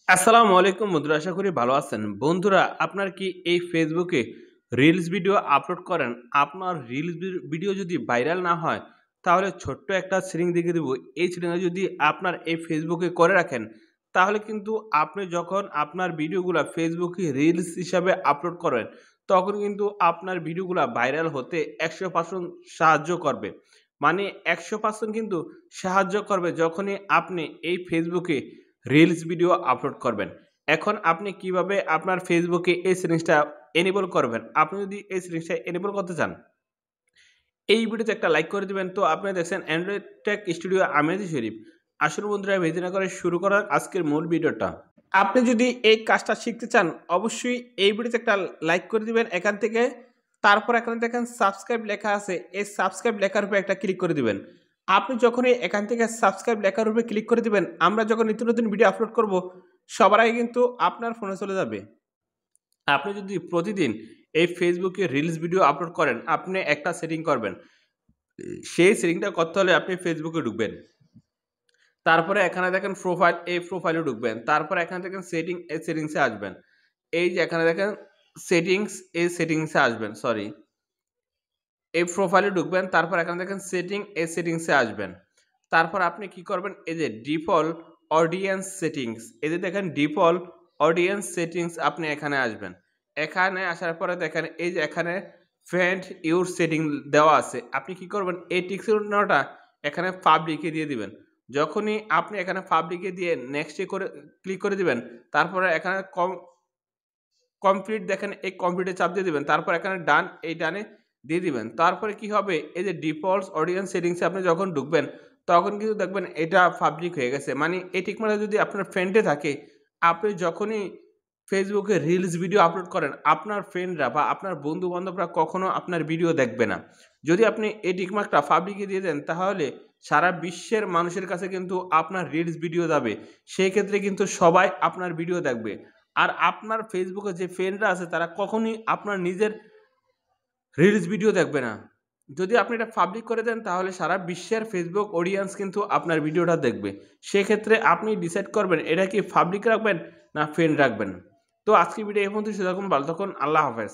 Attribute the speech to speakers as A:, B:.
A: আসসালামু আলাইকুম বন্ধুরা, আশা করি ভালো আছেন। বন্ধুরা, আপনার কি এই ফেসবুকে রিলস ভিডিও আপলোড করেন? আপনার রিলস ভিডিও যদি ভাইরাল না হয়, তাহলে ছোট্ট একটা সিলিং দেখিয়ে দিব। এই সিলিংটা যদি আপনার এই ফেসবুকে করে রাখেন, তাহলে কিন্তু আপনি যখন আপনার ভিডিওগুলা ফেসবুকে রিলস হিসাবে আপলোড করেন, তখন কিন্তু আপনার ভিডিওগুলা ভাইরাল হতে ১০০% সাহায্য করবে। মানে ১০০% কিন্তু সাহায্য করবে যখনই আপনি এই ফেসবুকে রিলস ভিডিও আপলোড করবেন। এখন আপনি কিভাবে আপনার ফেসবুকে এই সেটিংসটা এনেবল করবেন? আপনি যদি এই সেটিংসটা এনেবল করতে চান, এই ভিডিওতে একটা লাইক করে দিবেন। তো আপনারা দেখছেন অ্যান্ড্রয়েড টেক স্টুডিও আমিরাতি শরীফ। আসুন বন্ধুরা, বেশি না করে শুরু করা আজকের মূল ভিডিওটা। আপনি যদি এই কাজটা শিখতে চান, অবশ্যই এই ভিডিওতে একটা লাইক করে দিবেন এখান থেকে। তারপর এখানে দেখেন সাবস্ক্রাইব লেখা আছে। এই সাবস্ক্রাইব লেখার উপরে একটা ক্লিক করে দিবেন। আপনি যখনই এখান থেকে সাবস্ক্রাইব লেখার উপরে ক্লিক করে দিবেন, আমরা যখন নিত্য নতুন ভিডিও আপলোড করব, সবার আগে কিন্তু আপনার ফোনে চলে যাবে। আপনি যদি প্রতিদিন এই ফেসবুকে রিলস ভিডিও আপলোড করেন, আপনি একটা সেটিং করবেন। সেই সেটিংটা করতে হলে আপনি ফেসবুকে ঢুকবেন। তারপরে এখানে দেখেন প্রোফাইল, এই প্রোফাইলে ঢুকবেন। তারপরে এখানে দেখেন সেটিং, এই সেটিংসে আসবেন। এই যে এখানে দেখেন সেটিংস, এই সেটিংসে আসবেন। সরি, এই প্রোফাইলে ঢুকবেন। তারপর এখানে দেখেন সেটিং, এই সেটিংসে আসবেন। তারপর আপনি কি করবেন? এই যে ডিফল্ট অডিয়েন্স সেটিংস, এই যে দেখেন ডিফল্ট অডিয়েন্স সেটিংস, আপনি এখানে আসবেন। এখানে আসার পরে দেখেন এই যে এখানে ফ্রেন্ড ইউর সেটিং দেওয়া আছে। আপনি কি করবেন? এই টিক চিহ্নটা এখানে পাবলিকে দিয়ে দিবেন। যখনই আপনি এখানে পাবলিকে দিয়ে নেক্সট এ করে ক্লিক করে দিবেন, তারপরে এখানে কমপ্লিট দেখেন, এই কমপ্লিটে চাপ দিয়ে দিবেন। তারপর এখানে ডান, এই ডানে দিয়ে দিবেন। তারপরে কি হবে? এই যে ডিফল্ট অডিয়েন্স সেটিংস এ আপনি যখন ঢুকবেন, তখন কিন্তু দেখবেন এটা পাবলিক হয়ে গেছে। মানে এই টিক মার্কটা যদি আপনার ফ্রেন্ডে থাকে, আপনি যখনই ফেসবুকে রিলস ভিডিও আপলোড করেন, আপনার ফ্রেন্ডরা বা আপনার বন্ধু-বান্ধবরা কখনো আপনার ভিডিও দেখবে না। যদি আপনি এই টিক মার্কটা পাবলিকে দিয়ে দেন, তাহলে সারা বিশ্বের মানুষের কাছে কিন্তু আপনার রিলস ভিডিও যাবে। সেই ক্ষেত্রে কিন্তু সবাই আপনার ভিডিও দেখবে। আর আপনার ফেসবুকে যে ফ্রেন্ডরা আছে, তারা কখনোই আপনার নিজের রিলস ভিডিও দেখবে না। যদি আপনি এটা পাবলিক করে দেন, তাহলে সারা বিশ্বের ফেসবুক অডিয়েন্স কিন্তু আপনার ভিডিওটা দেখবে। সেক্ষেত্রে আপনি ডিসাইড করবেন এটা কি পাবলিক রাখবেন না ফ্রেন্ড রাখবেন। তো আজকের ভিডিও এই পর্যন্তই। সেরকম ভালো থাকুন। আল্লাহ হাফেজ।